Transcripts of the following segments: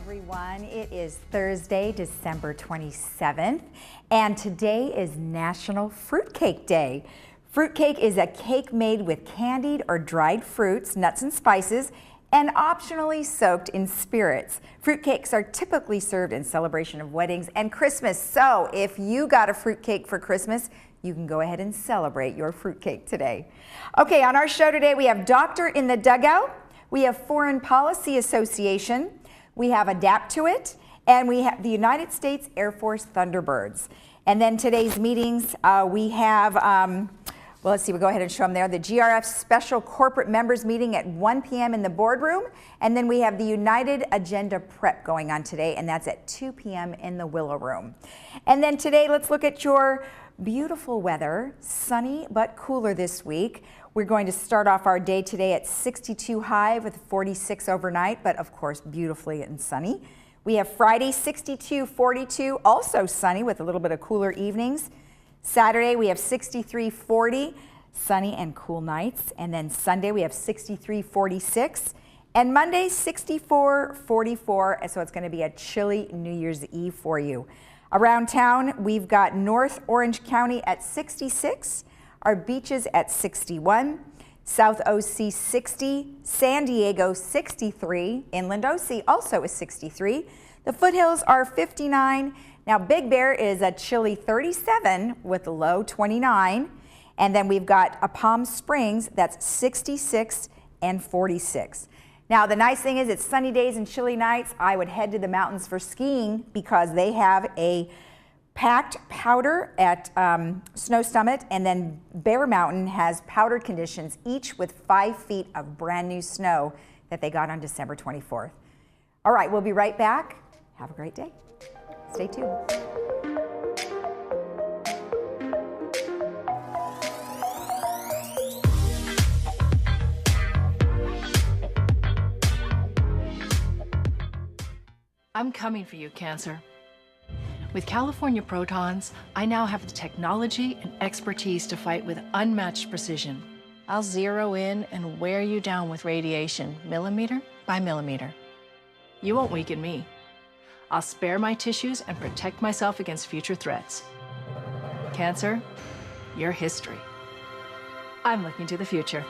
everyone. It is Thursday, December 27th, and today is National Fruitcake Day. Fruitcake is a cake made with candied or dried fruits, nuts and spices, and optionally soaked in spirits. Fruitcakes are typically served in celebration of weddings and Christmas, so if you got a fruitcake for Christmas, you can go ahead and celebrate your fruitcake today. Okay, on our show today, we have Doctor in the Dugout, we have Foreign Policy Association, we have Adapt to It, and we have the United States Air Force Thunderbirds. And then today's meetings, we have, well, let's see, we'll go ahead and show them there. The GRF Special Corporate Members Meeting at 1 p.m. in the boardroom. And then we have the United Agenda Prep going on today, and that's at 2 p.m. in the Willow Room. And then today, let's look at your beautiful weather, sunny but cooler this week. We're going to start off our day today at 62 high with 46 overnight, but of course beautifully and sunny. We have Friday 62, 42, also sunny with a little bit of cooler evenings. Saturday we have 63, 40, sunny and cool nights. And then Sunday we have 63, 46. And Monday 64, 44, so it's going to be a chilly New Year's Eve for you. Around town, we've got North Orange County at 66, our beaches at 61, South OC 60, San Diego 63, Inland OC also is 63. The foothills are 59. Now Big Bear is a chilly 37 with a low 29. And then we've got Palm Springs, that's 66 and 46. Now, the nice thing is it's sunny days and chilly nights. I would head to the mountains for skiing because they have a packed powder at Snow Summit, and then Bear Mountain has powdered conditions, each with 5 feet of brand new snow that they got on December 24th. All right, we'll be right back. Have a great day. Stay tuned. I'm coming for you, Cancer. With California Protons, I now have the technology and expertise to fight with unmatched precision. I'll zero in and wear you down with radiation, millimeter by millimeter. You won't weaken me. I'll spare my tissues and protect myself against future threats. Cancer, you're history. I'm looking to the future.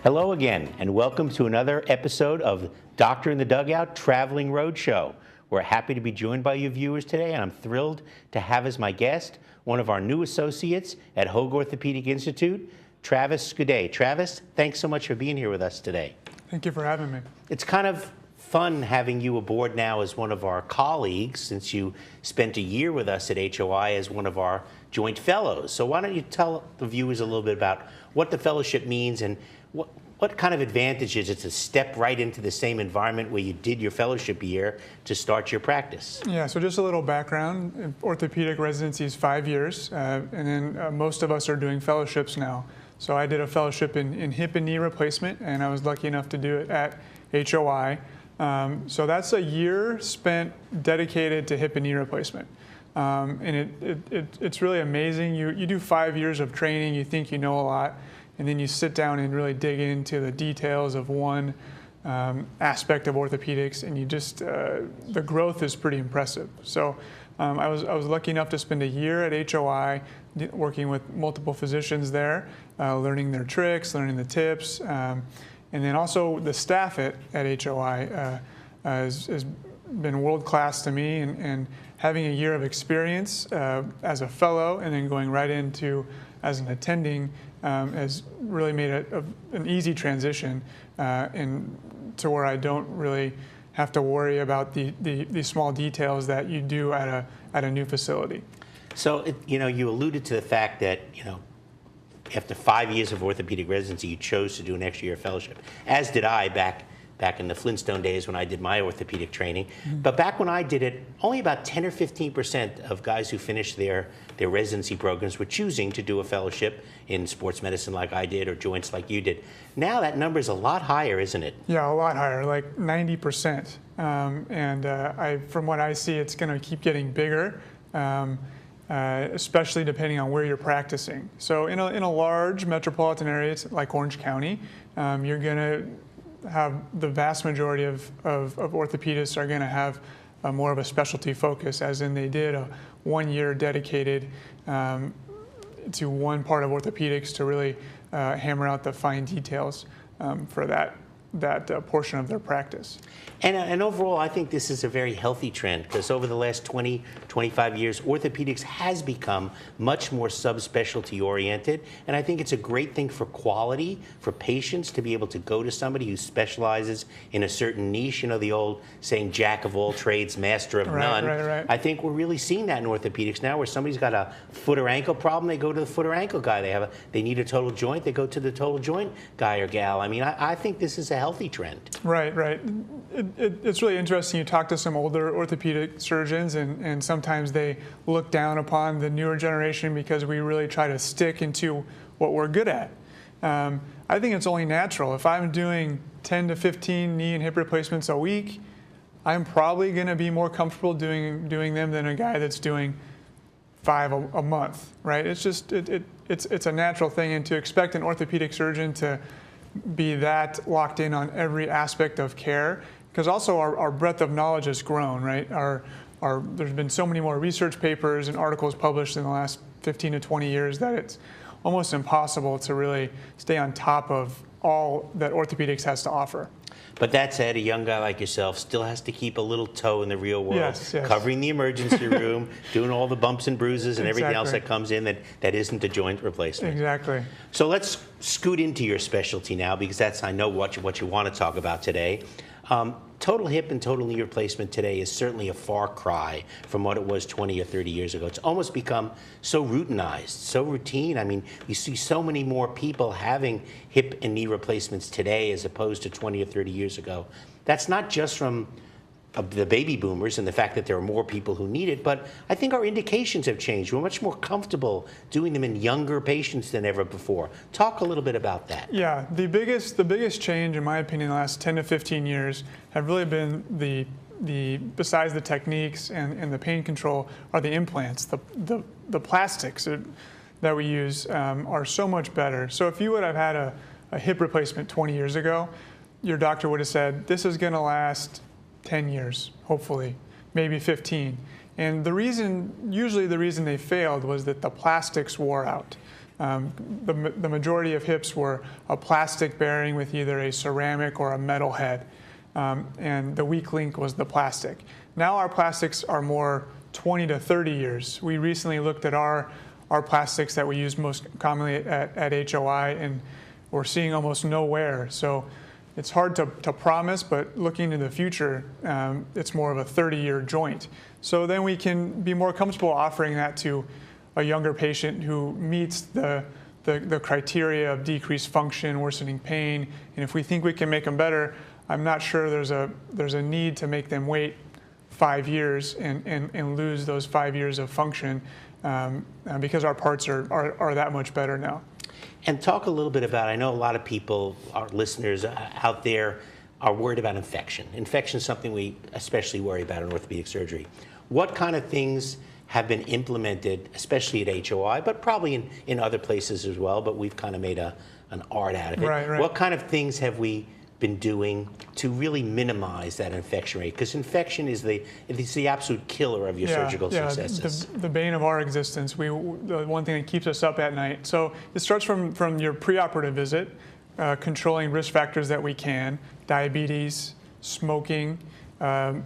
Hello again, and welcome to another episode of Doctor in the Dugout Traveling Roadshow. We're happy to be joined by you viewers today, and I'm thrilled to have as my guest one of our new associates at Hoag Orthopedic Institute, Travis Goudet. Travis, thanks so much for being here with us today. Thank you for having me. It's kind of fun having you aboard now as one of our colleagues, since you spent a year with us at HOI as one of our joint fellows. So why don't you tell the viewers a little bit about what the fellowship means and what kind of advantage is it to step right into the same environment where you did your fellowship year to start your practice? Yeah, so just a little background. Orthopedic residency is 5 years, and then most of us are doing fellowships now. So I did a fellowship in hip and knee replacement, and I was lucky enough to do it at HOI. So that's a year spent dedicated to hip and knee replacement. And it's really amazing. You do 5 years of training, you think you know a lot, and then you sit down and really dig into the details of one aspect of orthopedics, and you just, the growth is pretty impressive. So I was lucky enough to spend a year at HOI working with multiple physicians there, learning their tricks, learning the tips, and then also the staff at HOI has been world-class to me, and having a year of experience as a fellow and then going right into as an attending has really made an easy transition to where I don't really have to worry about the small details that you do at a new facility. So, you alluded to the fact that, after 5 years of orthopedic residency, you chose to do an extra year fellowship, as did I back back in the Flintstone days when I did my orthopedic training. But back when I did it, only about 10 or 15% of guys who finished their residency programs were choosing to do a fellowship in sports medicine like I did or joints like you did. Now that number is a lot higher, isn't it? Yeah, a lot higher, like 90%. From what I see, it's going to keep getting bigger, especially depending on where you're practicing. So in a large metropolitan area like Orange County, you're going to have the vast majority of orthopedists are going to have more of a specialty focus, as in they did a 1 year dedicated to one part of orthopedics to really hammer out the fine details for that portion of their practice. And overall, I think this is a very healthy trend because over the last 20, 25 years, orthopedics has become much more subspecialty oriented. And I think it's a great thing for quality, for patients to be able to go to somebody who specializes in a certain niche. You know, the old saying, jack of all trades, master of none. Right. I think we're really seeing that in orthopedics now, where somebody's got a foot or ankle problem, they go to the foot or ankle guy. They need a total joint, they go to the total joint guy or gal. I mean, I think this is a healthy trend. Right. It's really interesting. You talk to some older orthopedic surgeons, and sometimes they look down upon the newer generation because we really try to stick into what we're good at. I think it's only natural. If I'm doing 10 to 15 knee and hip replacements a week, I'm probably going to be more comfortable doing them than a guy that's doing 5 a month, right? It's just it's a natural thing, and to expect an orthopedic surgeon to be that locked in on every aspect of care, because also our breadth of knowledge has grown, right? There's been so many more research papers and articles published in the last 15 to 20 years that it's almost impossible to really stay on top of all that orthopedics has to offer. But that said, a young guy like yourself still has to keep a little toe in the real world, yes. Covering the emergency room, doing all the bumps and bruises and everything else that comes in that isn't a joint replacement. Exactly. So let's scoot into your specialty now, because that's, I know, what you want to talk about today. Total hip and total knee replacement today is certainly a far cry from what it was 20 or 30 years ago. It's almost become so routinized, so routine. I mean, you see so many more people having hip and knee replacements today as opposed to 20 or 30 years ago. That's not just from the baby boomers and the fact that there are more people who need it, but I think our indications have changed. We're much more comfortable doing them in younger patients than ever before. Talk a little bit about that. Yeah, the biggest change, in my opinion, in the last 10 to 15 years have really been besides the techniques and the pain control, are the implants. The plastics that we use are so much better. So if you would have had a hip replacement 20 years ago, your doctor would have said, this is going to last 10 years, hopefully, maybe 15. And usually the reason they failed was that the plastics wore out. The majority of hips were a plastic bearing with either a ceramic or a metal head. And the weak link was the plastic. Now our plastics are more 20 to 30 years. We recently looked at our plastics that we use most commonly at HOI, and we're seeing almost no wear. So it's hard to promise, but looking into the future, it's more of a 30-year joint. So then we can be more comfortable offering that to a younger patient who meets the criteria of decreased function, worsening pain, and if we think we can make them better, I'm not sure there's a need to make them wait 5 years and lose those 5 years of function because our parts are that much better now. And talk a little bit about, I know a lot of people, our listeners out there, are worried about infection. Infection is something we especially worry about in orthopedic surgery. What kind of things have been implemented, especially at HOI, but probably in other places as well, but we've kind of made an art out of it. Right. What kind of things have we been doing to really minimize that infection rate? Because infection is the absolute killer of your surgical successes. The bane of our existence. The one thing that keeps us up at night. So it starts from your preoperative visit, controlling risk factors that we can, diabetes, smoking,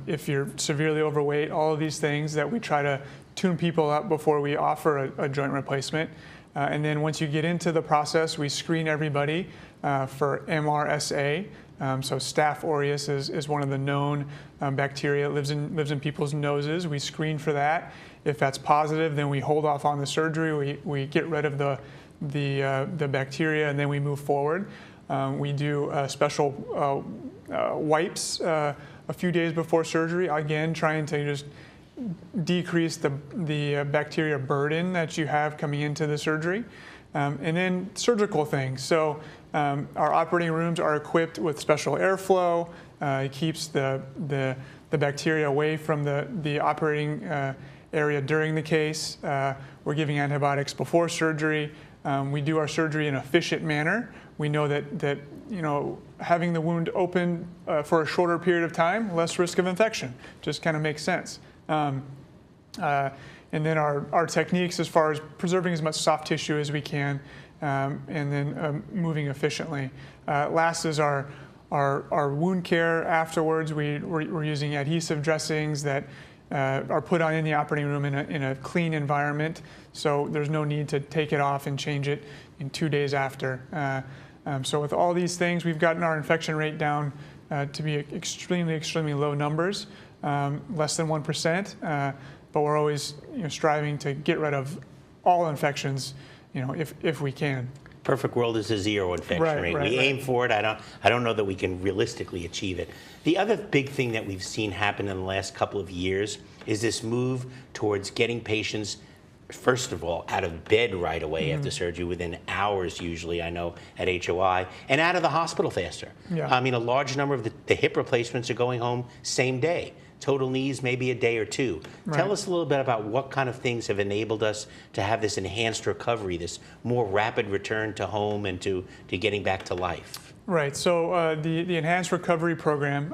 if you're severely overweight, all of these things that we try to tune people up before we offer a joint replacement. And then once you get into the process, we screen everybody for MRSA. So Staph aureus is one of the known bacteria. It lives in people's noses. We screen for that. If that's positive, then we hold off on the surgery. We get rid of the bacteria, and then we move forward. We do special wipes a few days before surgery, again trying to just decrease the bacteria burden that you have coming into the surgery. And then surgical things. So our operating rooms are equipped with special airflow. It keeps the bacteria away from the operating area during the case. We're giving antibiotics before surgery. We do our surgery in an efficient manner. We know that having the wound open for a shorter period of time, less risk of infection. Just kind of makes sense. And then our techniques as far as preserving as much soft tissue as we can, and then moving efficiently. Last is our wound care afterwards. We're using adhesive dressings that are put on in the operating room in a clean environment, so there's no need to take it off and change it in 2 days after. So with all these things, we've gotten our infection rate down to be extremely, extremely low numbers, less than 1%. But we're always striving to get rid of all infections, if we can. Perfect world is a zero infection rate. We aim for it. I don't know that we can realistically achieve it. The other big thing that we've seen happen in the last couple of years is this move towards getting patients, first of all, out of bed right away after surgery, within hours usually, I know, at HOI, and out of the hospital faster. Yeah. I mean, a large number of the hip replacements are going home same day. Total knees, maybe a day or two. Right. Tell us a little bit about what kind of things have enabled us to have this enhanced recovery, this more rapid return to home and to getting back to life. Right, so the enhanced recovery program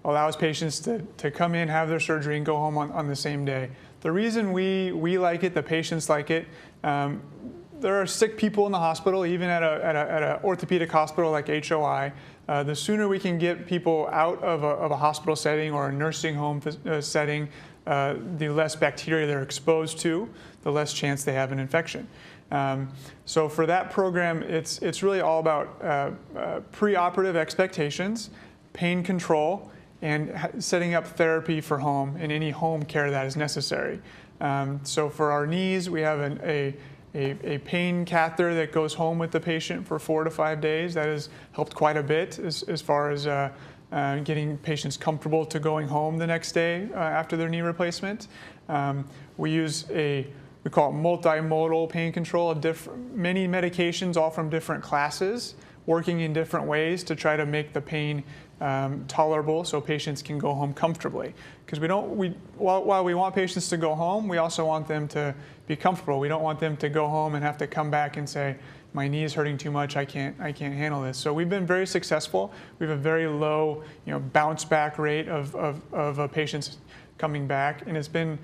allows patients to come in, have their surgery, and go home on the same day. The reason we like it, the patients like it, there are sick people in the hospital, even at an orthopedic hospital like HOI. The sooner we can get people out of a hospital setting or a nursing home setting, the less bacteria they're exposed to, the less chance they have an infection. So for that program, it's really all about preoperative expectations, pain control, and setting up therapy for home and any home care that is necessary. So for our knees, we have a pain catheter that goes home with the patient for 4 to 5 days. That has helped quite a bit as far as getting patients comfortable to going home the next day after their knee replacement. We use we call it multimodal pain control, many medications, all from different classes, working in different ways to try to make the pain tolerable so patients can go home comfortably. Because while we want patients to go home, we also want them to be comfortable. We don't want them to go home and have to come back and say, my knee is hurting too much, I can't handle this. So we've been very successful. We have a very low bounce back rate of patients coming back, and it's been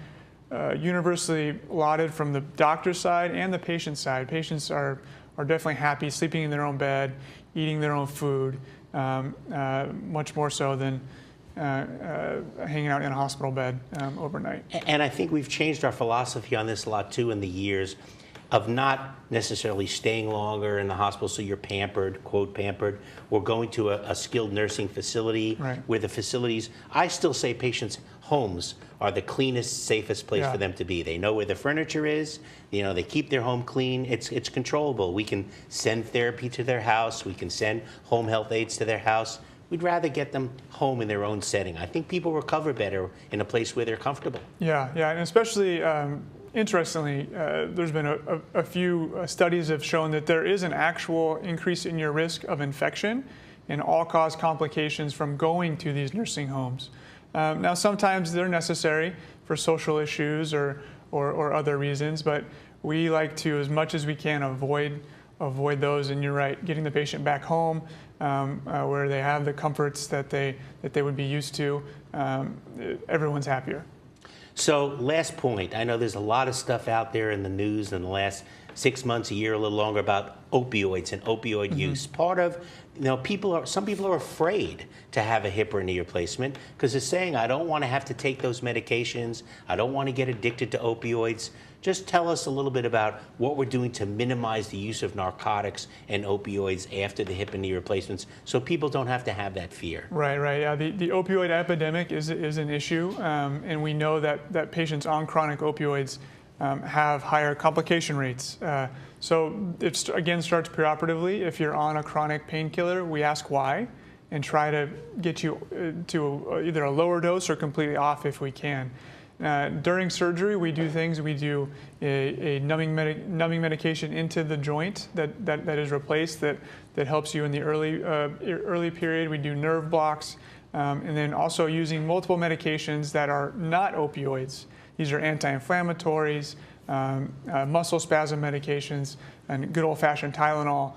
universally lauded from the doctor's side and the patient side. Patients are definitely happy sleeping in their own bed, eating their own food, much more so than hanging out in a hospital bed overnight. And I think we've changed our philosophy on this a lot too in the years, of not necessarily staying longer in the hospital so you're pampered, quote pampered, or going to a skilled nursing facility. Right. Where the facilities, I still say patients' homes are the cleanest, safest place for them to be. They know where the furniture is, they keep their home clean, it's controllable. We can send therapy to their house, we can send home health aides to their house. We'd rather get them home in their own setting. I think people recover better in a place where they're comfortable. Yeah, and especially interestingly, there's been a few studies have shown that there is an actual increase in your risk of infection and all-cause complications from going to these nursing homes. Now, sometimes they're necessary for social issues or other reasons, but we like to, as much as we can, avoid those. And you're right, getting the patient back home where they have the comforts that they would be used to, everyone's happier. So last point, I know there's a lot of stuff out there in the news in the last 6 months, a year, a little longer, about opioids and opioid use. Part of, some people are afraid to have a hip or knee replacement because they're saying, I don't want to have to take those medications. I don't want to get addicted to opioids. Just tell us a little bit about what we're doing to minimize the use of narcotics and opioids after the hip and knee replacements so people don't have to have that fear. Right. Yeah, the opioid epidemic is an issue, and we know that patients on chronic opioids have higher complication rates. So it again starts preoperatively. If you're on a chronic painkiller, we ask why and try to get you to either a lower dose or completely off if we can. During surgery, we do things. We do a numbing medication into the joint that is replaced that helps you in the early period. We do nerve blocks, and then also using multiple medications that are not opioids. These are anti-inflammatories, muscle spasm medications, and good old-fashioned Tylenol,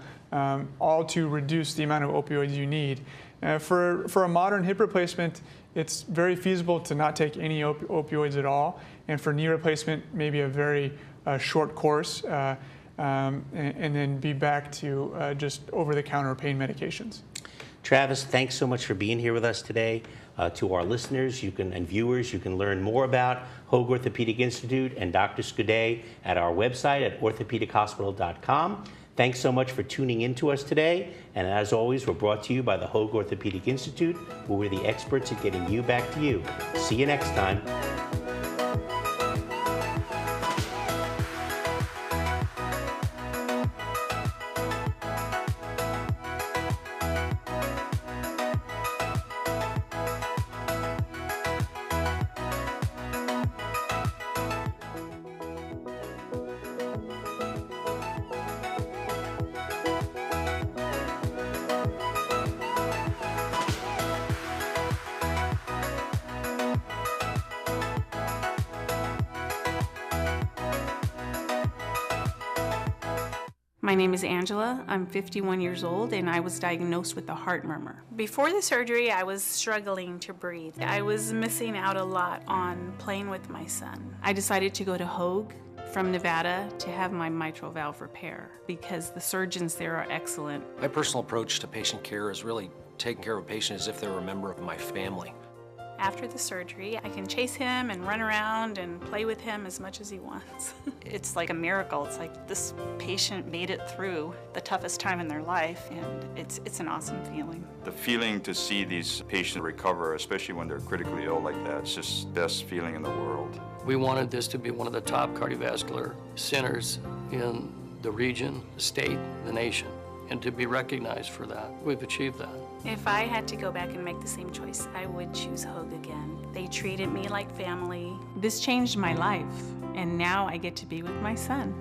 all to reduce the amount of opioids you need. For a modern hip replacement, it's very feasible to not take any opioids at all, and for knee replacement, maybe a very short course, and then be back to just over-the-counter pain medications. Travis, thanks so much for being here with us today. To our listeners and viewers, you can learn more about Hoag Orthopedic Institute and Dr. Scudé at our website at orthopedichospital.com. Thanks so much for tuning in to us today. And as always, we're brought to you by the Hoag Orthopedic Institute, where we're the experts at getting you back to you. See you next time. My name is Angela. I'm 51 years old and I was diagnosed with a heart murmur. Before the surgery, I was struggling to breathe. I was missing out a lot on playing with my son. I decided to go to Hoag from Nevada to have my mitral valve repair because the surgeons there are excellent. My personal approach to patient care is really taking care of a patient as if they were a member of my family. After the surgery, I can chase him and run around and play with him as much as he wants. It's like a miracle. It's like this patient made it through the toughest time in their life, and it's an awesome feeling. The feeling to see these patients recover, especially when they're critically ill like that, it's just the best feeling in the world. We wanted this to be one of the top cardiovascular centers in the region, the state, the nation, and to be recognized for that. We've achieved that. If I had to go back and make the same choice, I would choose Hoag again. They treated me like family. This changed my life, and now I get to be with my son.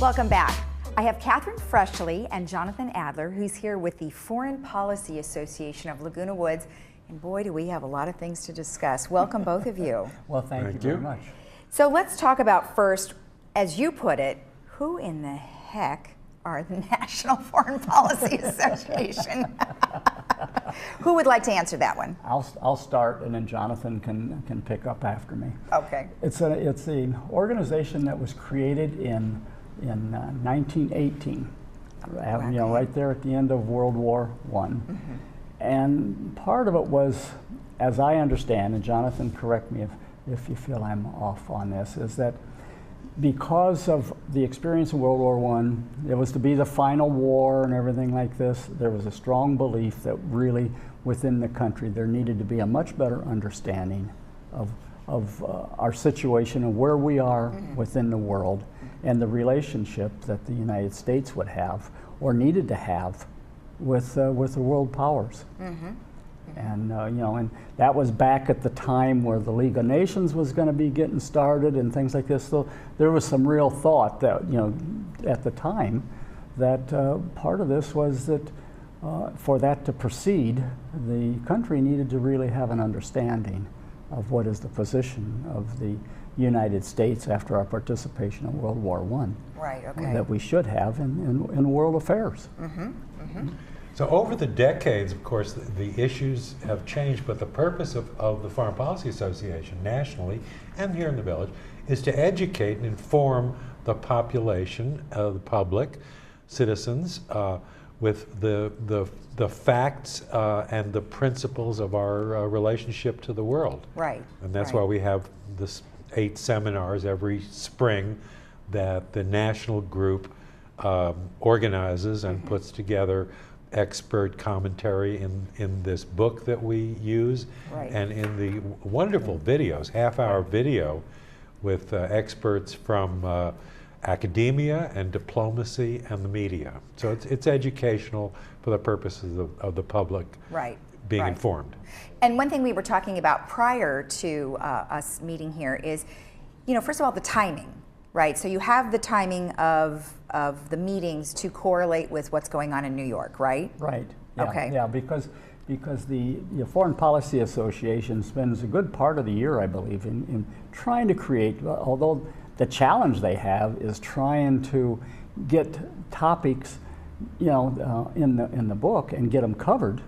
Welcome back. I have Catherine Freshley and Jonathan Adler, who's here with the Foreign Policy Association of Laguna Woods. And boy, do we have a lot of things to discuss. Welcome, both of you. Well, thank you very much. So let's talk about first, as you put it, who in the heck are the National Foreign Policy Association? Who would like to answer that one? I'll start, and then Jonathan can pick up after me. Okay. It's an organization that was created in 1918, right there at the end of World War I. Mm-hmm. And part of it was, as I understand, and Jonathan, correct me if you feel I'm off on this, is that because of the experience in World War I, it was to be the final war and everything like this, there was a strong belief that really within the country there needed to be a much better understanding of our situation and where we are within the world and the relationship that the United States would have or needed to have with the world powers. Mm-hmm. And and that was back at the time where the League of Nations was going to be getting started and things like this. So there was some real thought that at the time that part of this was that for that to proceed, the country needed to really have an understanding of what is the position of the United States after our participation in World War I. Right. Okay. That we should have in world affairs. Mm-hmm. Mm-hmm. So over the decades, of course, the issues have changed, but the purpose of the Foreign Policy Association nationally and here in the village is to educate and inform the population, the public, citizens, with the facts and the principles of our relationship to the world. Right. And that's why we have this 8 seminars every spring that the national group organizes and puts together expert commentary in this book that we use, and in the wonderful videos, half-hour video with experts from academia and diplomacy and the media. So it's educational for the purposes of the public being informed. And one thing we were talking about prior to us meeting here is, first of all, the timing, right? So you have the timing of the meetings to correlate with what's going on in New York, right? Right. Yeah, okay. Yeah, because the Foreign Policy Association spends a good part of the year, I believe, in trying to create, although the challenge they have is trying to get topics, in the book and get them covered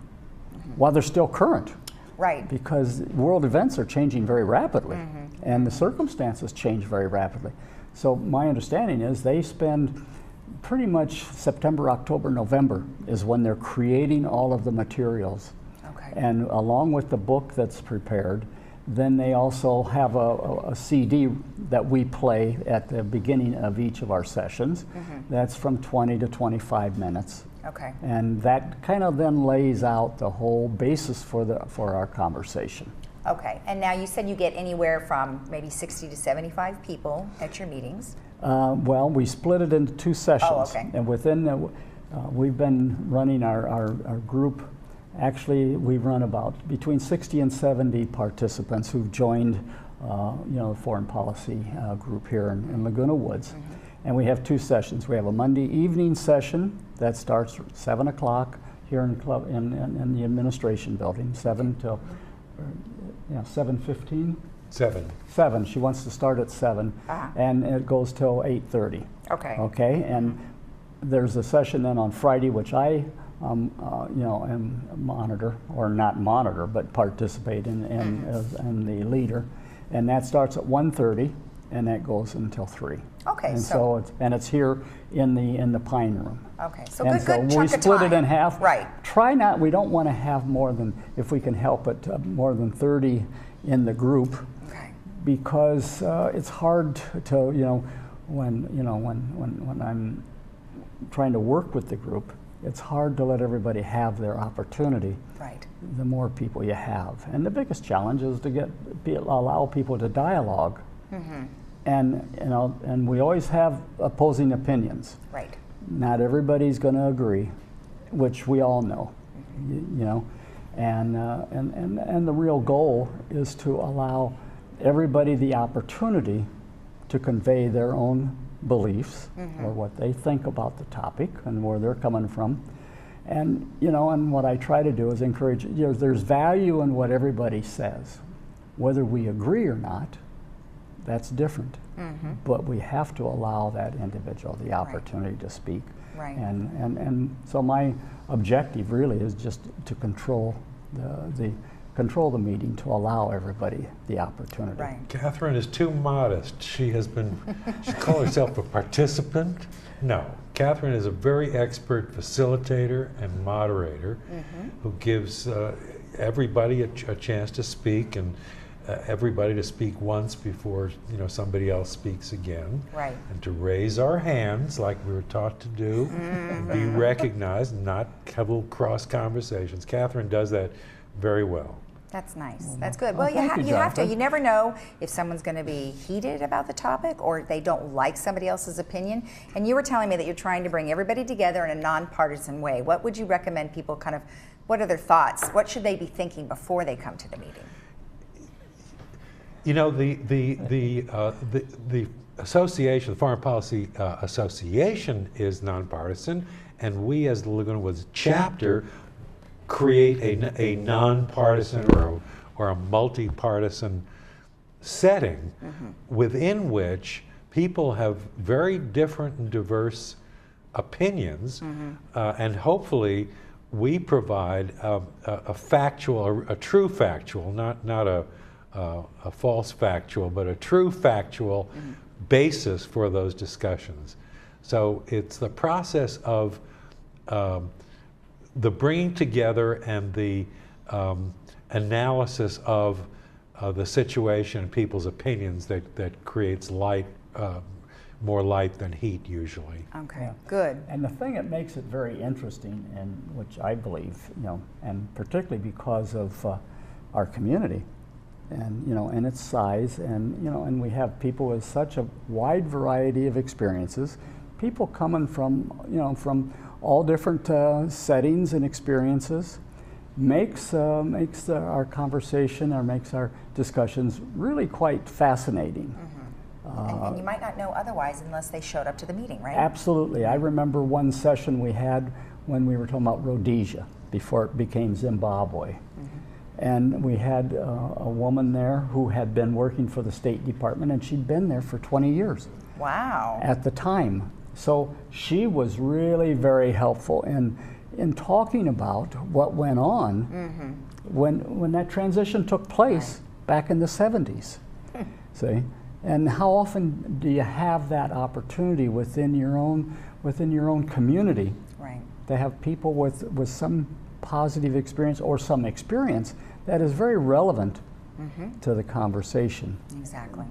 while they're still current. Right. Because world events are changing very rapidly, and the circumstances change very rapidly. So my understanding is they spend pretty much September, October, November is when they're creating all of the materials. Okay. And along with the book that's prepared, then they also have a CD that we play at the beginning of each of our sessions. That's from 20 to 25 minutes. Okay. And that kind of then lays out the whole basis for our conversation. Okay. And now you said you get anywhere from maybe 60 to 75 people at your meetings. Well, we split it into 2 sessions. Oh, okay. And within we've been running our group. Actually, we've run about between 60 and 70 participants who've joined, the foreign policy group here in Laguna Woods. And we have 2 sessions. We have a Monday evening session that starts at 7 o'clock here in the administration building, 7 till 7:15. 7. She wants to start at 7, and it goes till 8:30. Okay. Okay, and there's a session then on Friday, which I am monitor, or not monitor, but participate in and the leader, and that starts at 1:30, and that goes until 3. Okay. And so it's here in the Pine Room. Okay. So and good so chunk we of split time. it in half. Right. We don't want to have more than, if we can help it, more than 30 in the group. Okay. Because it's hard to, when I'm trying to work with the group, it's hard to let everybody have their opportunity. Right. The more people you have, and the biggest challenge is to allow people to dialogue. And we always have opposing opinions. Right. Not everybody's going to agree, which we all know, and the real goal is to allow everybody the opportunity to convey their own beliefs or what they think about the topic and where they're coming from. And and what I try to do is encourage, there's value in what everybody says. Whether we agree or not, that's different. But we have to allow that individual the opportunity to speak. Right. And so my objective really is just to control the meeting, to allow everybody the opportunity. Right. Catherine is too modest. She calls herself a participant. No, Catherine is a very expert facilitator and moderator who gives everybody a chance to speak, and everybody to speak once before somebody else speaks again. Right. And to raise our hands like we were taught to do, and be recognized, and not have little cross conversations. Catherine does that very well. That's nice. That's good. Well, you have to. Jonathan. You never know if someone's going to be heated about the topic or they don't like somebody else's opinion. And you were telling me that you're trying to bring everybody together in a nonpartisan way. What would you recommend people what are their thoughts? What should they be thinking before they come to the meeting? The association, the Foreign Policy Association, is nonpartisan, and we as the Laguna Woods chapter create a nonpartisan or a multi-partisan setting within which people have very different and diverse opinions, and hopefully we provide a true factual, not a false factual, but a true factual basis for those discussions. So it's the process of the bringing together and the analysis of the situation and people's opinions that creates light more light than heat usually. Okay, Yeah. good. And the thing that makes it very interesting, and which I believe, and particularly because of our community, and and its size, and we have people with such a wide variety of experiences, people coming from from all different settings and experiences, makes our conversation or makes our discussions really quite fascinating. And you might not know otherwise unless they showed up to the meeting, right? Absolutely. I remember one session we had when we were talking about Rhodesia before it became Zimbabwe. And we had a woman there who had been working for the State Department, and she'd been there for 20 years. Wow. At the time. So she was really very helpful in talking about what went on when that transition took place back in the 70s. See? And how often do you have that opportunity within your own community to have people with some positive experience or some experience that is very relevant to the conversation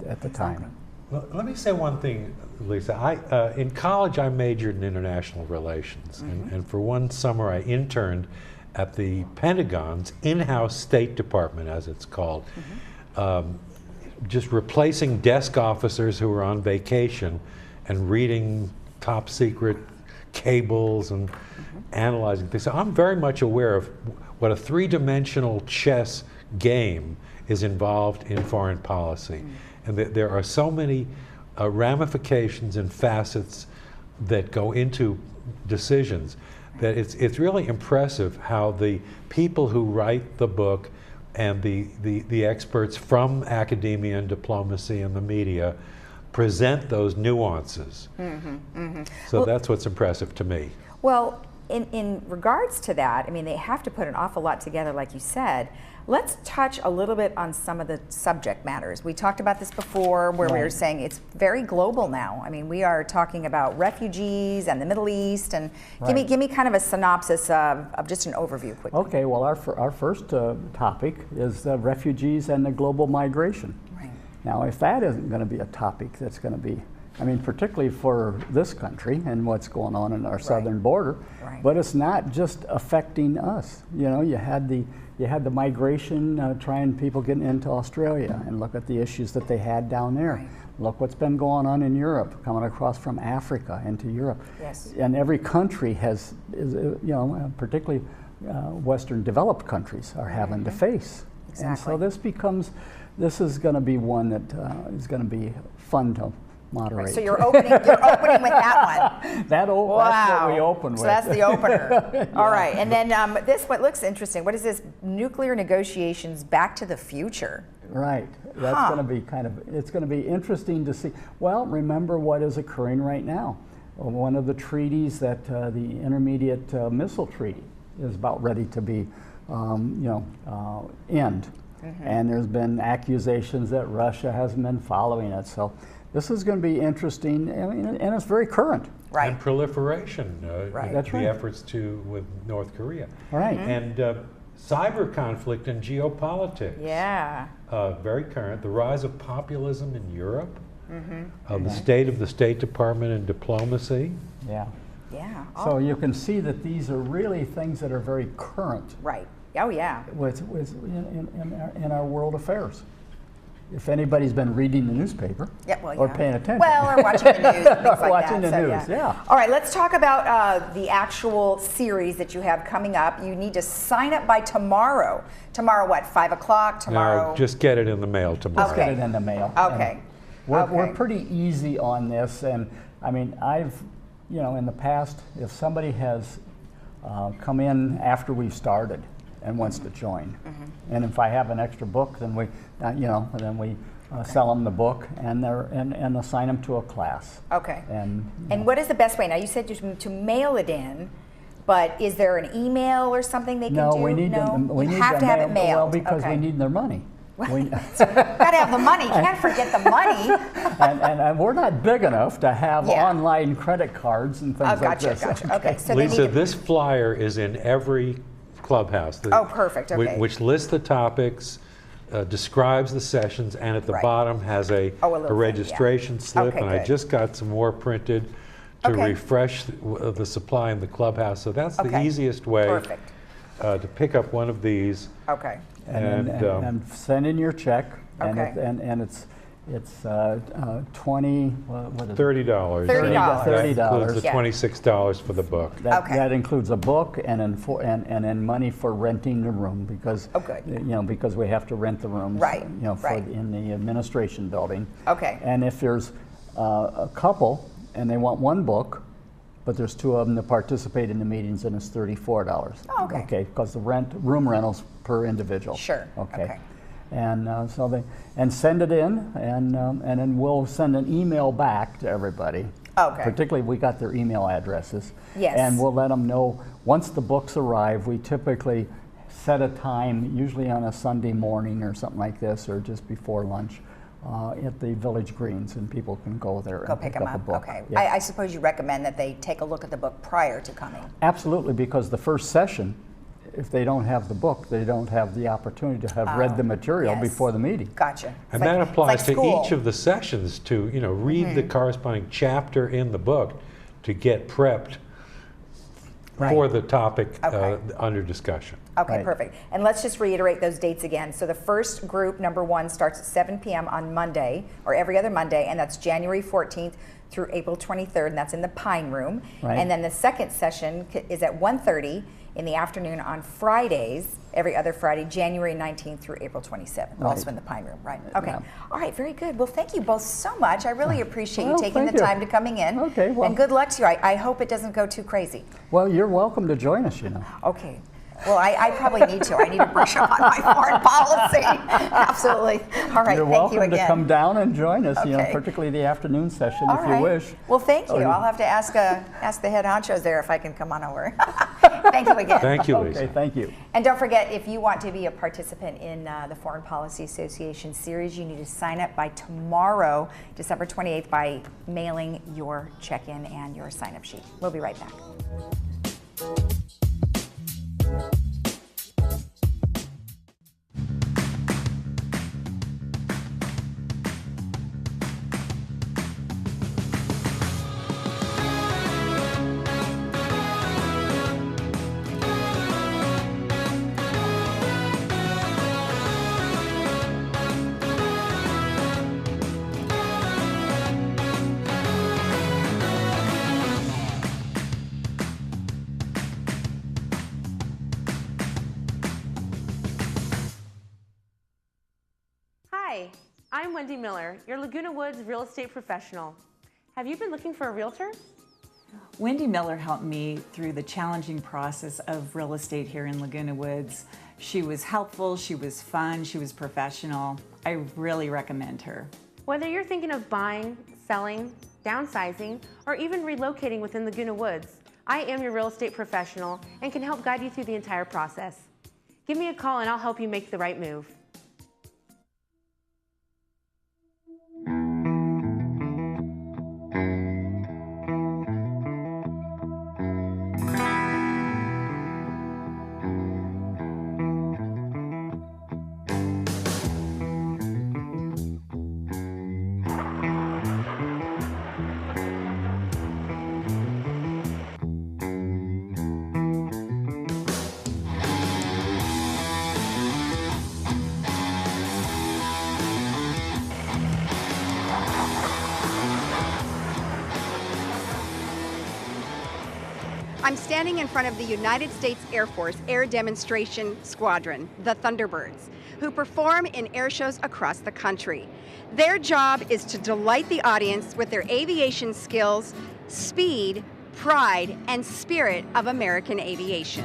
at the time. Well, let me say one thing, Lisa. In college, I majored in international relations, and for one summer, I interned at the Pentagon's in-house State Department, as it's called, just replacing desk officers who were on vacation and reading top secret cables and analyzing things. So I'm very much aware of what a three-dimensional chess game is involved in foreign policy. And there are so many ramifications and facets that go into decisions that it's really impressive how the people who write the book and the experts from academia and diplomacy and the media present those nuances. So that's what's impressive to me. Well, in regards to that, I mean, they have to put an awful lot together, like you said. Let's touch a little bit on some of the subject matters. We talked about this before, where we were saying it's very global now. I mean, we are talking about refugees and the Middle East, and give me kind of a synopsis of just an overview quickly. Okay, well, our first topic is refugees and the global migration. Now, if that isn't going to be a topic that's going to be, I mean, particularly for this country and what's going on in our southern border, but it's not just affecting us. You had the migration, trying people getting into Australia, and look at the issues that they had down there. Look what's been going on in Europe, coming across from Africa into Europe. And every country has, particularly Western developed countries are having to face. And so this is going to be one that is going to be fun to moderate. So you're opening with that one. That's what we open with. So that's the opener. All right, and then what looks interesting. What is this? Nuclear negotiations back to the future. Right. That's going to be it's going to be interesting to see. Well, remember what is occurring right now. One of the treaties that the Intermediate Missile Treaty is about ready to be, end. And there's been accusations that Russia hasn't been following it. So this is going to be interesting, and it's very current. And proliferation. That's the efforts with North Korea. Right. And cyber conflict and geopolitics. Very current. The rise of populism in Europe. The state of the State Department and diplomacy. So you can see that these are really things that are very current. Oh yeah. In our world affairs. If anybody's been reading the newspaper or paying attention. Well, or watching the news and things like watching that. the news, All right, let's talk about the actual series that you have coming up. You need to sign up by tomorrow. Tomorrow what, 5 o'clock? Tomorrow? No, just get it in the mail tomorrow. Just get it in the mail. Okay. We're pretty easy on this, and I mean, I've, in the past, if somebody has come in after we've started and wants to join, and if I have an extra book, then we, sell them the book and assign them to a class. And what is the best way? Now you said to mail it in, but is there an email or something they can do? We need you have to have it mailed. Well, because we need their money. Got to have the money. Can't forget the money. and we're not big enough to have online credit cards and things like this. Okay. So Lisa, this flyer is in every clubhouse. Perfect. Okay. Which lists the topics, describes the sessions, and at the Right. bottom has a little thing, yeah. registration slip, Okay, and I good. just got some more printed to Okay. refresh the supply in the clubhouse. So that's the Okay. easiest way Perfect. to pick up one of these. Okay. And send in your check, and, Okay. and it's 20, what is it? $30. $30. That includes the Yeah. $26 for the book. That, Okay. that includes a book and then money for renting the room because Oh, good. because we have to rent the rooms Right, for right. in the administration building. Okay. And if there's a couple and they want one book, but there's two of them that participate in the meetings, and it's $34. Oh, okay. Okay, because the room rentals per individual. Sure, okay. And and send it in, and then we'll send an email back to everybody. Okay. Particularly, we got their email addresses. Yes. And we'll let them know once the books arrive. We typically set a time, usually on a Sunday morning or something like this, or just before lunch, at the Village Greens, and people can go there Go and pick pick them up a up. book. Okay. Yeah. I suppose you recommend that they take a look at the book prior to coming. Absolutely, because the first session, if they don't have the book, they don't have the opportunity to have read the material yes. before the meeting. Gotcha. And It's that like- applies it's like to school. each of the sessions to, read the corresponding chapter in the book to get prepped for the topic Okay. under discussion. Okay, Right. perfect. And let's just reiterate those dates again. So the first group, number 1, starts at 7 p.m. on Monday, or every other Monday, and that's January 14th through April 23rd, and that's in the Pine Room. Right. And then the second session is at 1:30 in the afternoon on Fridays, every other Friday, January 19th through April 27th, Right. also in the Pine Room, right? Okay. Yeah. All right, very good. Well, thank you both so much. I really appreciate you Well, taking the thank you. time to coming in. Okay, well- And good luck to you. I hope it doesn't go too crazy. Well, you're welcome to join us, Okay. Well, I probably need to. I need to brush up on my foreign policy. Absolutely. All right. You're thank welcome you again. to come down and join us, Okay. particularly the afternoon session All if right. you wish. Well, thank you. Oh, I'll have to ask the head honchos there if I can come on over. Thank you again. Thank you, Lisa. Okay, thank you. And don't forget, if you want to be a participant in the Foreign Policy Association series, you need to sign up by tomorrow, December 28th, by mailing your check-in and your sign-up sheet. We'll be right back. Hi, I'm Wendy Miller, your Laguna Woods real estate professional. Have you been looking for a realtor? Wendy Miller helped me through the challenging process of real estate here in Laguna Woods. She was helpful, she was fun, she was professional. I really recommend her. Whether you're thinking of buying, selling, downsizing, or even relocating within Laguna Woods, I am your real estate professional and can help guide you through the entire process. Give me a call and I'll help you make the right move. I'm standing in front of the United States Air Force Air Demonstration Squadron, the Thunderbirds, who perform in air shows across the country. Their job is to delight the audience with their aviation skills, speed, pride, and spirit of American aviation.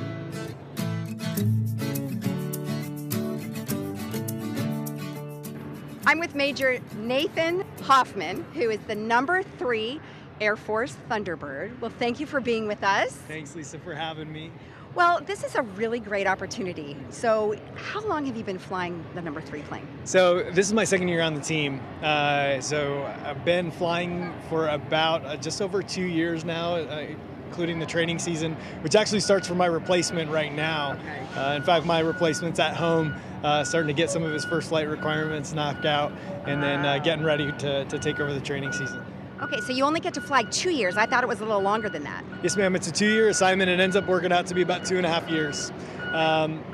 I'm with Major Nathan Hoffman, who is the number 3 Air Force Thunderbird. Well, thank you for being with us. Thanks, Lisa, for having me. Well, this is a really great opportunity. So how long have you been flying the number 3 plane? So this is my second year on the team. So I've been flying for about just over 2 years now. including the training season, which actually starts for my replacement right now. In fact, my replacement's at home, starting to get some of his first flight requirements knocked out, and then getting ready to take over the training season. Okay, so you only get to fly 2 years. I thought it was a little longer than that. Yes, ma'am. It's a 2-year assignment. It ends up working out to be about 2.5 years.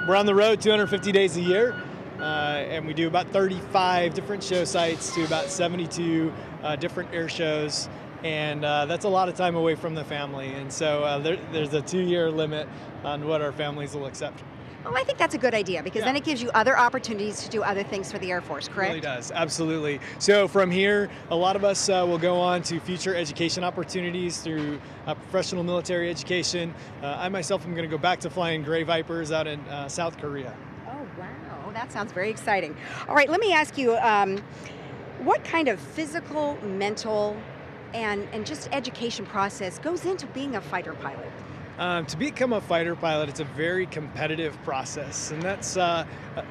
We're on the road 250 days a year. And we do about 35 different show sites to about 72 different air shows, and that's a lot of time away from the family. And so there's a 2-year limit on what our families will accept. Well, I think that's a good idea because then it gives you other opportunities to do other things for the Air Force, correct? It really does, absolutely. So from here, a lot of us will go on to future education opportunities through professional military education. I myself am going to go back to flying Gray Vipers out in South Korea. Wow, that sounds very exciting. All right, let me ask you, what kind of physical, mental, and just education process goes into being a fighter pilot? To become a fighter pilot, it's a very competitive process, and that's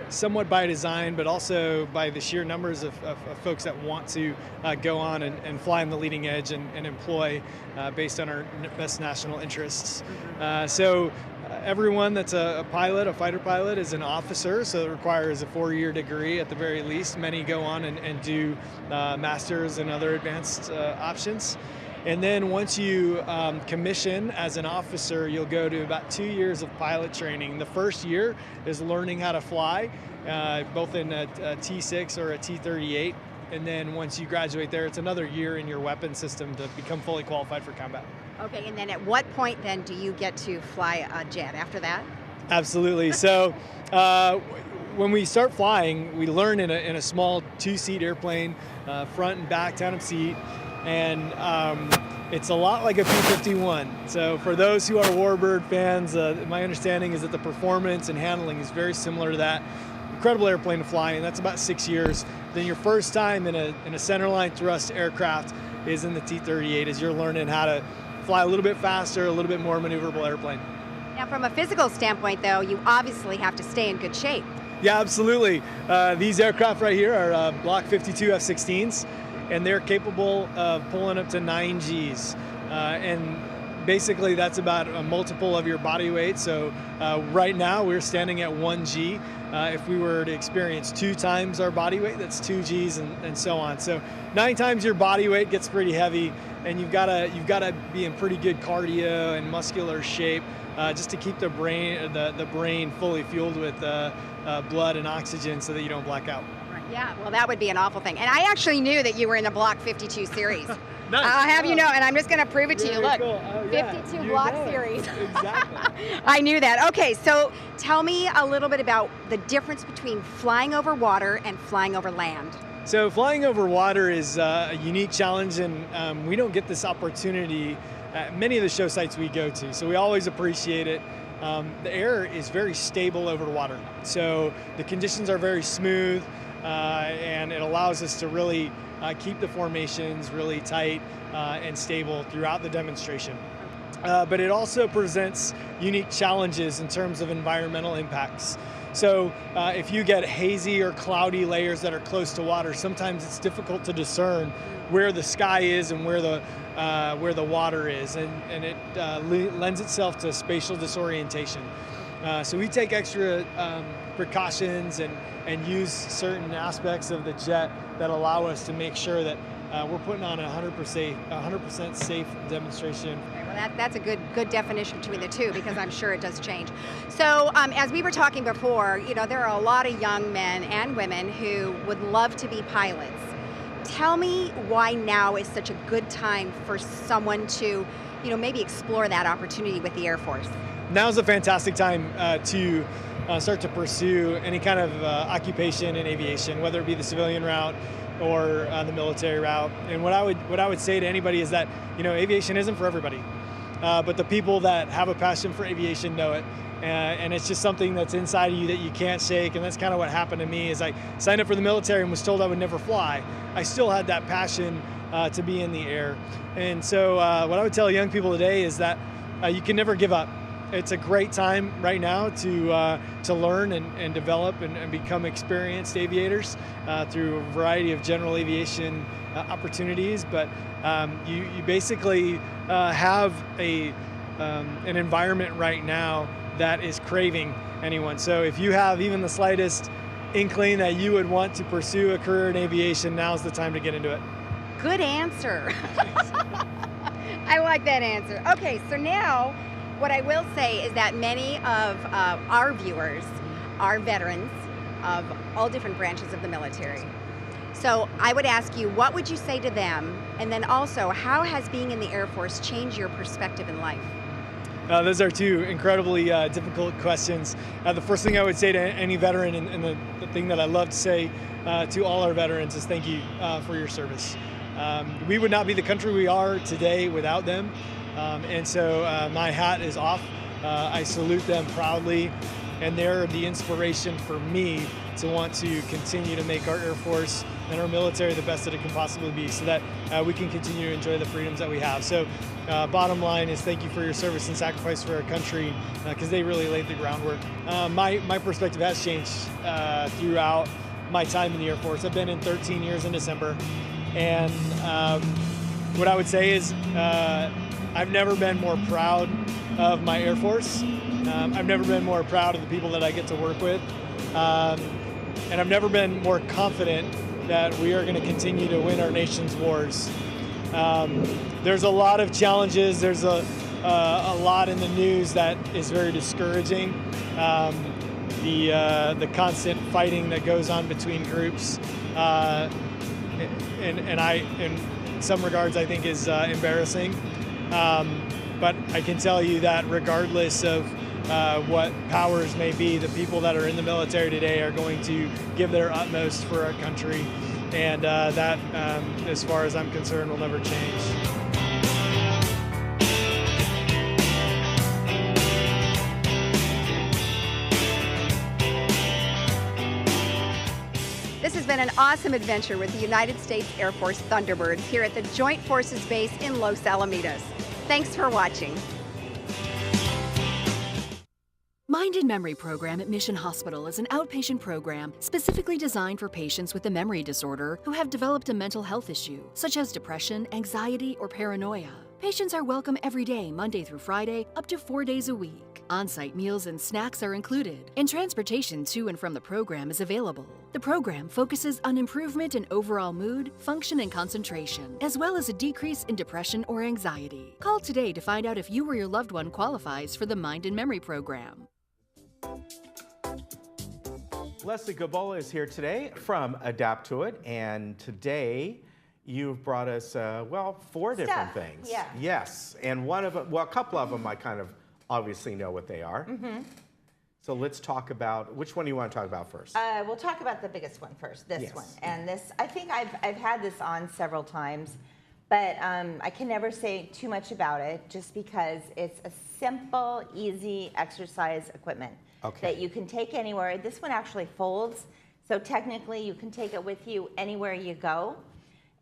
somewhat by design, but also by the sheer numbers of folks that want to go on and fly on the leading edge and employ based on our best national interests. So everyone that's a pilot, a fighter pilot, is an officer, so it requires a 4-year degree at the very least. Many go on and do masters and other advanced options. And then once you commission as an officer, you'll go to about 2 years of pilot training. The first year is learning how to fly, both in a T6 or a T-38. And then once you graduate there, it's another year in your weapon system to become fully qualified for combat. Okay, and then at what point then do you get to fly a jet after that? Absolutely. So when we start flying, we learn in a small 2-seat airplane, front and back tandem seat. And it's a lot like a P-51. So for those who are Warbird fans, my understanding is that the performance and handling is very similar to that. Incredible airplane to fly, and that's about 6 years. Then your first time in a centerline thrust aircraft is in the T-38, as you're learning how to fly a little bit faster, a little bit more maneuverable airplane. Now from a physical standpoint though, you obviously have to stay in good shape. Yeah, absolutely. These aircraft right here are Block 52 F-16s. And they're capable of pulling up to 9 Gs. And basically that's about a multiple of your body weight. So right now we're standing at 1 G. If we were to experience 2 times our body weight, that's 2 Gs and so on. So 9 times your body weight gets pretty heavy, and you've got to be in pretty good cardio and muscular shape just to keep the brain fully fueled with blood and oxygen so that you don't black out. Yeah, well, that would be an awful thing. And I actually knew that you were in the Block 52 series. Nice. I'll have you know, and I'm just going to prove it to you. Look, cool. 52 Block series. Exactly. I knew that. Okay, so tell me a little bit about the difference between flying over water and flying over land. So flying over water is a unique challenge, and we don't get this opportunity at many of the show sites we go to, so we always appreciate it. The air is very stable over water, so the conditions are very smooth. And it allows us to really keep the formations really tight and stable throughout the demonstration. But it also presents unique challenges in terms of environmental impacts. So if you get hazy or cloudy layers that are close to water, sometimes it's difficult to discern where the sky is and where the water is, and it lends itself to spatial disorientation. So we take extra precautions and use certain aspects of the jet that allow us to make sure that we're putting on a 100% safe demonstration. Well, that's a good definition between the two, because I'm sure it does change. So as we were talking before, you know, there are a lot of young men and women who would love to be pilots. Tell me why now is such a good time for someone to, you know, maybe explore that opportunity with the Air Force. Now's a fantastic time to start to pursue any kind of occupation in aviation, whether it be the civilian route or the military route. And what I would say to anybody is that, you know, aviation isn't for everybody, but the people that have a passion for aviation know it. And it's just something that's inside of you that you can't shake. And that's kind of what happened to me. Is I signed up for the military and was told I would never fly. I still had that passion to be in the air. And so what I would tell young people today is that you can never give up. It's a great time right now to learn and develop and become experienced aviators through a variety of general aviation opportunities. But you basically have a an environment right now that is craving anyone. So if you have even the slightest inkling that you would want to pursue a career in aviation, now's the time to get into it. Good answer. I like that answer. Okay, so now what I will say is that many of our viewers are veterans of all different branches of the military. So I would ask you, what would you say to them? And then also, how has being in the Air Force changed your perspective in life? Those are two incredibly difficult questions. The first thing I would say to any veteran, and the thing that I love to say to all our veterans, is thank you for your service. We would not be the country we are today without them. And so my hat is off. I salute them proudly, and they're the inspiration for me to want to continue to make our Air Force and our military the best that it can possibly be, so that we can continue to enjoy the freedoms that we have. So bottom line is thank you for your service and sacrifice for our country, because they really laid the groundwork. My perspective has changed throughout my time in the Air Force. I've been in 13 years in December, and what I would say is I've never been more proud of my Air Force. I've never been more proud of the people that I get to work with. And I've never been more confident that we are going to continue to win our nation's wars. There's a lot of challenges. There's a lot in the news that is very discouraging. The constant fighting that goes on between groups, and in some regards I think is embarrassing. But I can tell you that regardless of what powers may be, the people that are in the military today are going to give their utmost for our country, and that, as far as I'm concerned, will never change. This has been an awesome adventure with the United States Air Force Thunderbirds here at the Joint Forces Base in Los Alamitos. Thanks for watching. Mind and Memory Program at Mission Hospital is an outpatient program specifically designed for patients with a memory disorder who have developed a mental health issue, such as depression, anxiety, or paranoia. Patients are welcome every day, Monday through Friday, up to 4 days a week. On-site meals and snacks are included, and transportation to and from the program is available. The program focuses on improvement in overall mood, function, and concentration, as well as a decrease in depression or anxiety. Call today to find out if you or your loved one qualifies for the Mind and Memory Program. Leslie Gabola is here today from Adapt to It, and today you've brought us, well, 4 different things. Yeah. Yes, and one of them, well, a couple of them I kind of obviously know what they are. Mm-hmm. So let's talk about, which one do you want to talk about first? We'll talk about the biggest one first, this Yes. one. And this, I think I've had this on several times, but I can never say too much about it just because it's a simple, easy exercise equipment that you can take anywhere. This one actually folds, so technically you can take it with you anywhere you go.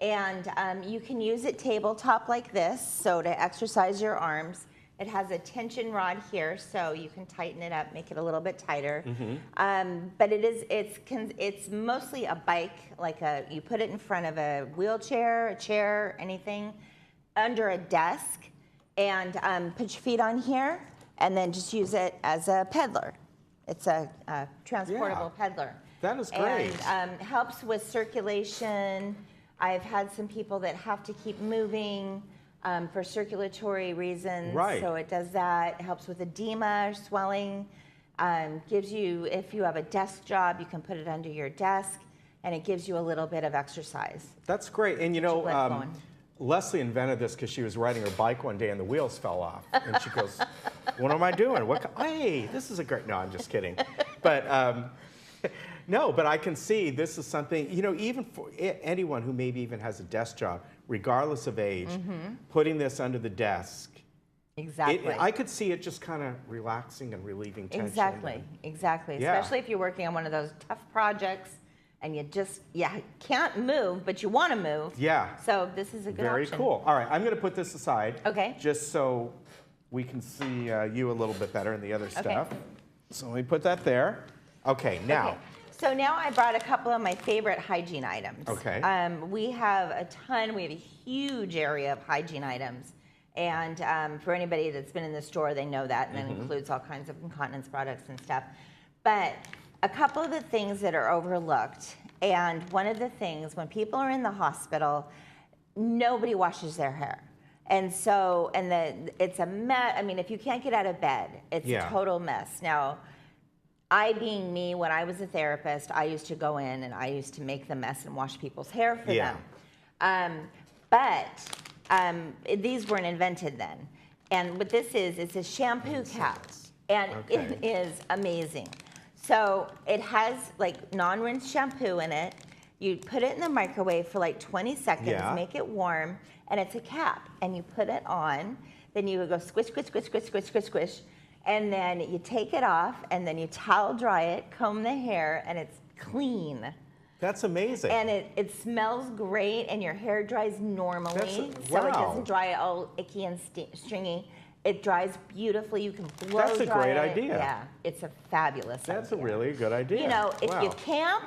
And you can use it tabletop like this, so to exercise your arms. It has a tension rod here, so you can tighten it up, make it a little bit tighter. Mm-hmm. But it's mostly a bike, like you put it in front of a wheelchair, a chair, anything, under a desk, and put your feet on here, and then just use it as a peddler. It's a transportable peddler. That is great. And helps with circulation. I've had some people that have to keep moving for circulatory reasons. Right. So it does that. It helps with edema, swelling. Gives you, if you have a desk job, you can put it under your desk, and it gives you a little bit of exercise. That's great. And you know, Leslie invented this because she was riding her bike one day and the wheels fell off. And she goes, what am I doing? Hey, this is a great, no, I'm just kidding. But no, but I can see this is something, you know, even for anyone who maybe even has a desk job, regardless of age, putting this under the desk. Exactly. I could see it just kind of relaxing and relieving tension. Exactly, exactly. Yeah. Especially if you're working on one of those tough projects and you can't move, but you want to move. Yeah. So this is a good option. Very cool. All right, I'm going to put this aside. Okay. Just so we can see you a little bit better and the other stuff. So let me put that there. Okay, now. Okay. So now I brought a couple of my favorite hygiene items. Okay. We have a ton, we have a huge area of hygiene items. And for anybody that's been in the store, they know that, and that includes all kinds of incontinence products and stuff. But a couple of the things that are overlooked, and one of the things, when people are in the hospital, nobody washes their hair. And so, it's a mess. I mean, if you can't get out of bed, it's a total mess. Now, I being me, when I was a therapist, I used to go in and I used to make the mess and wash people's hair for them. These weren't invented then. And what this is, it's a shampoo cap. And it is amazing. So it has like non-rinse shampoo in it. You put it in the microwave for like 20 seconds, make it warm, and it's a cap. And you put it on, then you would go squish, squish, squish, squish, squish, squish, squish. And then you take it off, and then you towel dry it, comb the hair, and it's clean. That's amazing. And it smells great, and your hair dries normally. So it doesn't dry all icky and stringy. It dries beautifully. You can blow dry it. That's a great idea. Yeah, it's a fabulous idea. That's a really good idea. You know, if you camp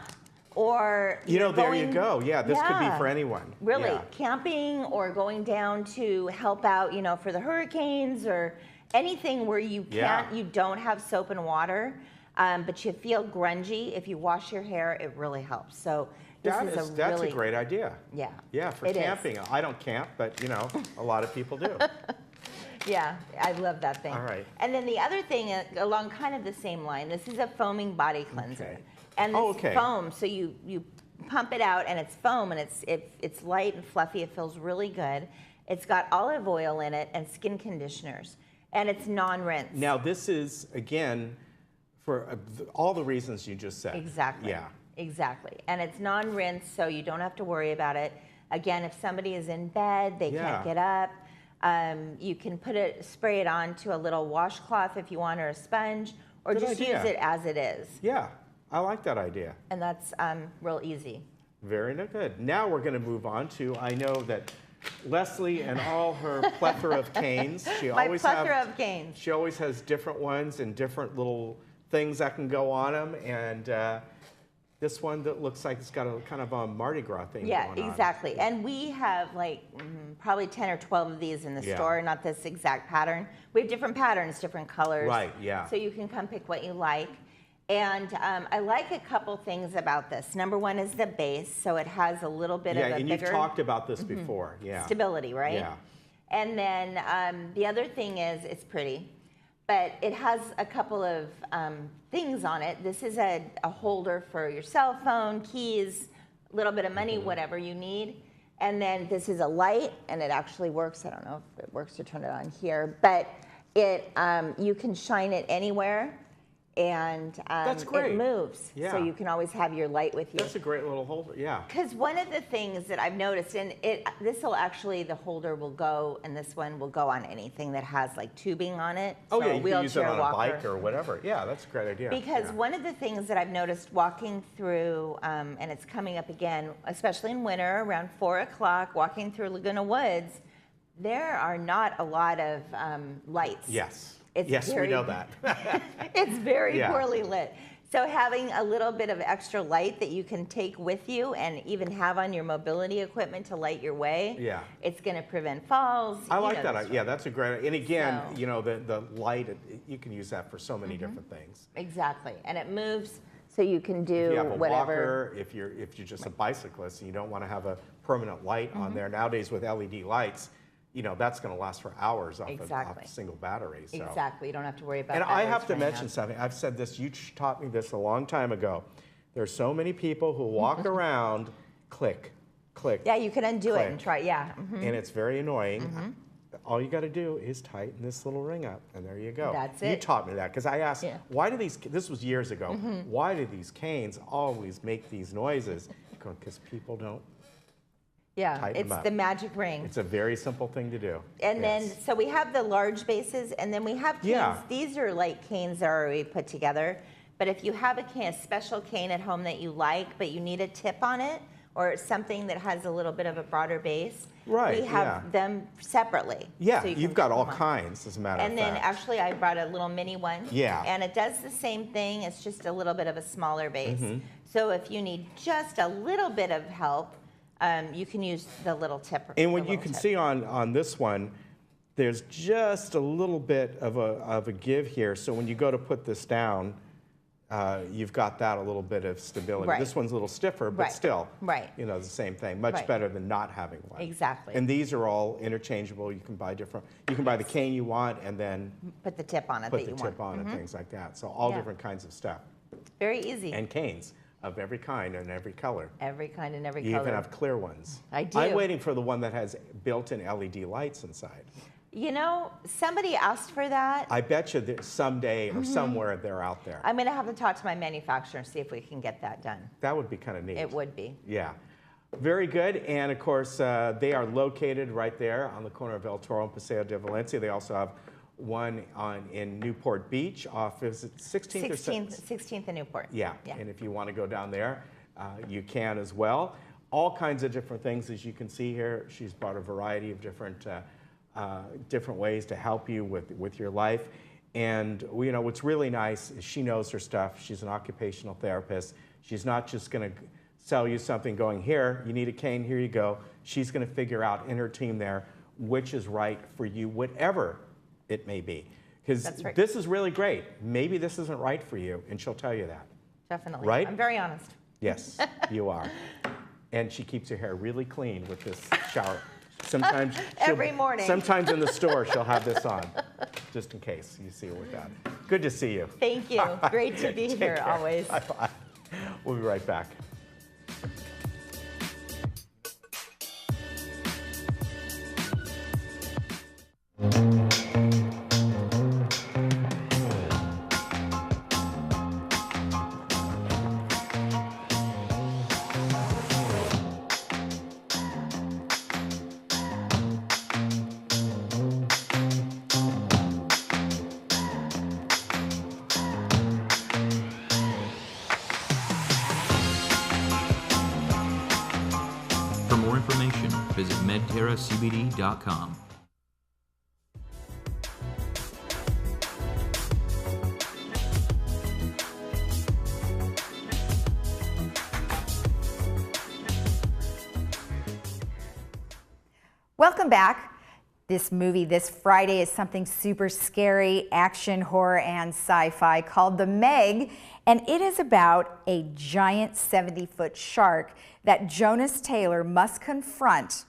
or there you go. Yeah, this could be for anyone. Really, camping or going down to help out, for the hurricanes or anything where you can't, you don't have soap and water, but you feel grungy. If you wash your hair, it really helps. So that's a great idea. Yeah. Yeah, for camping. I don't camp, but a lot of people do. Yeah, I love that thing. All right. And then the other thing along kind of the same line, this is a foaming body cleanser. And this foam, so you pump it out and it's foam and it's light and fluffy. It feels really good. It's got olive oil in it and skin conditioners. And it's non-rinse. Now this is, again, for all the reasons you just said. Exactly. Yeah. Exactly. And it's non-rinse, so you don't have to worry about it. Again, if somebody is in bed, they can't get up. You can spray it onto a little washcloth if you want, or a sponge, or just use it as it is. Yeah, I like that idea. And that's real easy. Very good. Now we're going to move on to, I know that Leslie and all her plethora of canes. She always has different ones and different little things that can go on them. And this one that looks like it's got a kind of a Mardi Gras thing going on. Yeah, exactly. And we have like probably 10 or 12 of these in the store, not this exact pattern. We have different patterns, different colors. Right, yeah. So you can come pick what you like. And I like a couple things about this. Number one is the base, so it has a little bit of a and bigger... you've talked about this before, stability, right? Yeah. And then the other thing is it's pretty, but it has a couple of things on it. This is a holder for your cell phone, keys, a little bit of money, whatever you need. And then this is a light, and it actually works. I don't know if it works to turn it on here, but you can shine it anywhere. And it moves, so you can always have your light with you. That's a great little holder, yeah. Because one of the things that I've noticed, and the holder will go, and this one will go on anything that has like tubing on it. Oh yeah, you can use it on a bike or whatever. Yeah, that's a great idea. Because one of the things that I've noticed walking through, and it's coming up again, especially in winter, around 4 o'clock, walking through Laguna Woods, there are not a lot of lights. Yes. Yes, we know that. It's very poorly lit. So having a little bit of extra light that you can take with you and even have on your mobility equipment to light your way, it's going to prevent falls. I like that. Yeah, that's a great. And again, the light, you can use that for so many different things. Exactly, and it moves, so you can do if you have a whatever. Walker, if you're just a bicyclist and you don't want to have a permanent light on there nowadays with LED lights. That's going to last for hours off a single battery. So. Exactly. You don't have to worry about that. And I have to mention something. I've said this. You taught me this a long time ago. There's so many people who walk around, click. Yeah, you can undo it and try. Yeah. And it's very annoying. All you got to do is tighten this little ring up, and there you go. That's it. You taught me that because I asked, why do these? This was years ago. Why do these canes always make these noises? Because people don't. Yeah, it's the magic ring. It's a very simple thing to do. And then, so we have the large bases, and then we have canes. Yeah. These are like canes that are already put together. But if you have a special cane at home that you like, but you need a tip on it, or something that has a little bit of a broader base, we have them separately. Yeah, so you've got all kinds, as a matter of fact. And then actually I brought a little mini one. Yeah. And it does the same thing, it's just a little bit of a smaller base. So if you need just a little bit of help, you can use the little tip. And what you can see on this one, there's just a little bit of a give here. So when you go to put this down, you've got that a little bit of stability. Right. This one's a little stiffer, but Right. still, Right. you know, the same thing. Much Right. better than not having one. Exactly. And these are all interchangeable. You can buy different. You can buy the cane you want, and then Put the tip on it put that the you tip want. on and things like that. So all Yeah. different kinds of stuff. Very easy. And canes of every kind and every color. Every kind and every You color. even have clear ones. I do. I'm waiting for the one that has built-in LED lights inside. You know, somebody asked for that. I bet you that someday or Mhm. somewhere they're out there. I'm going to have to talk to my manufacturer and see if we can get that done. That would be kind of neat. It would be. Yeah. Very good. And of course, they are located right there on the corner of El Toro and Paseo de Valencia. They also have one in Newport Beach off, is it 16th or 16th in Newport. Yeah. And if you want to go down there, you can as well. All kinds of different things, as you can see here. She's brought a variety of different ways to help you with your life. And you know, what's really nice is she knows her stuff. She's an occupational therapist. She's not just going to sell you something going, here, you need a cane, here you go. She's going to figure out in her team there which is right for you, whatever it may be. Because right. this is really great. Maybe this isn't right for you, and she'll tell you that. Definitely. Right? I'm very honest. Yes, you are. And she keeps her hair really clean with this shower. Sometimes Every morning. Sometimes in the store she'll have this on, just in case you see her with that. Good to see you. Thank you. Great to be Take here care. always. Bye-bye. We'll be right back. For more information, visit medterracbd.com. Welcome back. This movie this Friday is something super scary, action, horror, and sci-fi called The Meg, and it is about a giant 70-foot shark that Jonas Taylor must confront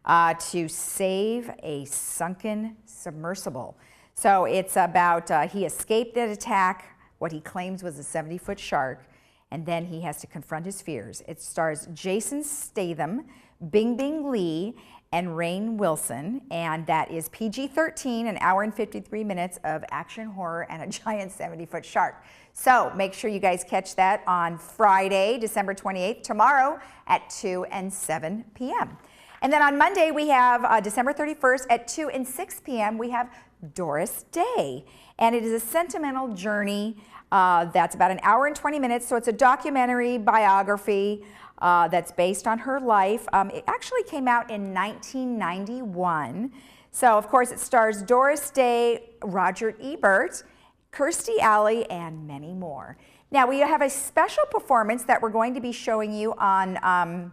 to save a sunken submersible. So it's about he escaped that attack, what he claims was a 70-foot shark, and then he has to confront his fears. It stars Jason Statham, Bingbing Lee, and Rainn Wilson, and that is PG-13, an hour and 53 minutes of action, horror, and a giant 70-foot shark. So make sure you guys catch that on Friday, December 28th, tomorrow at 2 and 7 p.m. And then on Monday, we have December 31st at 2 and 6 p.m., we have Doris Day. And it is a sentimental journey that's about an hour and 20 minutes, so it's a documentary biography that's based on her life. It actually came out in 1991. So, of course, it stars Doris Day, Roger Ebert, Kirstie Alley, and many more. Now, we have a special performance that we're going to be showing you on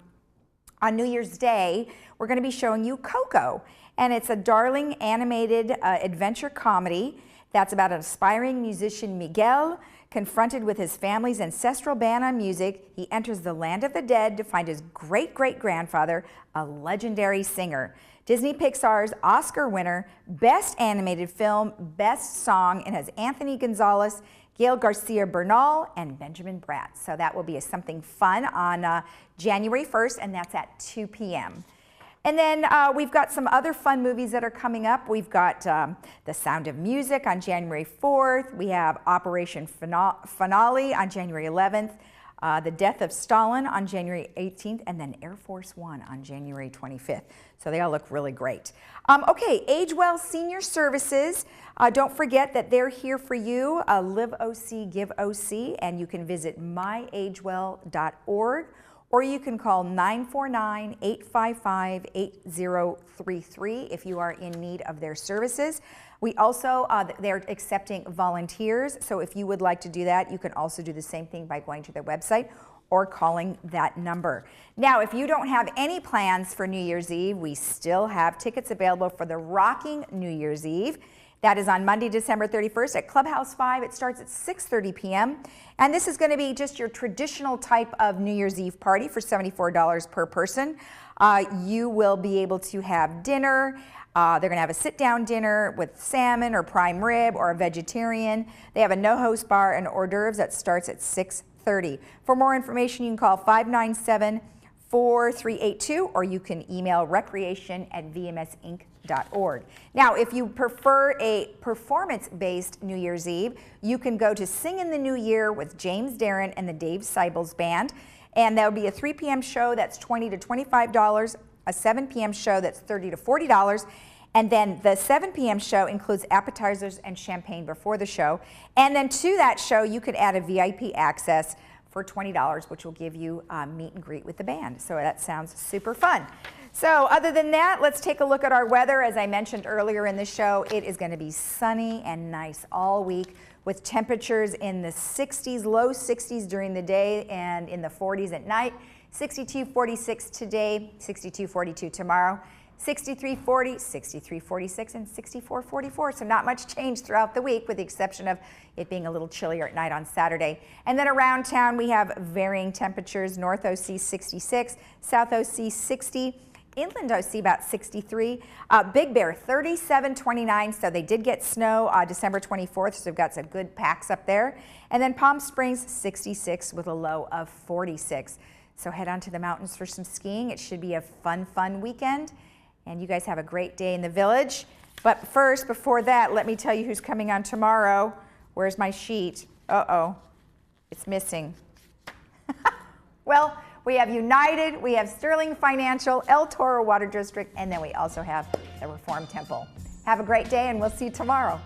New Year's Day. We're going to be showing you Coco, and it's a darling animated adventure comedy that's about an aspiring musician, Miguel. Confronted with his family's ancestral ban on music, he enters the land of the dead to find his great-great-grandfather, a legendary singer. Disney Pixar's Oscar winner, Best Animated Film, Best Song, and has Anthony Gonzalez, Gail Garcia Bernal, and Benjamin Bratt. So that will be something fun on January 1st, and that's at 2 p.m. And then we've got some other fun movies that are coming up. We've got The Sound of Music on January 4th. We have Operation Finale on January 11th. The Death of Stalin on January 18th, and then Air Force One on January 25th. So they all look really great. Okay, Age Well Senior Services. Don't forget that they're here for you. Live OC, Give OC, and you can visit myagewell.org. Or you can call 949-855-8033 if you are in need of their services. We also, they're accepting volunteers, so if you would like to do that, you can also do the same thing by going to their website. or calling that number. Now, if you don't have any plans for New Year's Eve, we still have tickets available for the Rocking New Year's Eve. That is on Monday, December 31st at Clubhouse 5. It starts at 6:30 p.m. And this is going to be just your traditional type of New Year's Eve party for $74 per person. You will be able to have dinner. They're going to have a sit-down dinner with salmon or prime rib or a vegetarian. They have a no-host bar and hors d'oeuvres that starts at 6:30. For more information, you can call 597-4382 or you can email recreation@vmsinc.org. Now, if you prefer a performance-based New Year's Eve, you can go to Sing in the New Year with James Darren and the Dave Seibels Band. And there'll be a 3 p.m. show that's $20 to $25, a 7 p.m. show that's $30 to $40, and then the 7 p.m. show includes appetizers and champagne before the show. And then to that show, you could add a VIP access for $20, which will give you a meet and greet with the band. So that sounds super fun. So other than that, let's take a look at our weather. As I mentioned earlier in the show, it is going to be sunny and nice all week with temperatures in the 60s, low 60s during the day and in the 40s at night. 62-46 today, 62-42 tomorrow, 63-40, 63-46, and 64-44. So not much change throughout the week with the exception of it being a little chillier at night on Saturday. And then around town we have varying temperatures. North OC 66, South OC 60, Inland OC about 63. Big Bear 37-29, so they did get snow December 24th, so they've got some good packs up there. And then Palm Springs 66 with a low of 46. So head on to the mountains for some skiing. It should be a fun weekend. And you guys have a great day in the village. But first, before that, let me tell you who's coming on tomorrow. Where's my sheet? Uh-oh, it's missing. Well, we have United, we have Sterling Financial, El Toro Water District, and then we also have the Reformed Temple. Have a great day, and we'll see you tomorrow.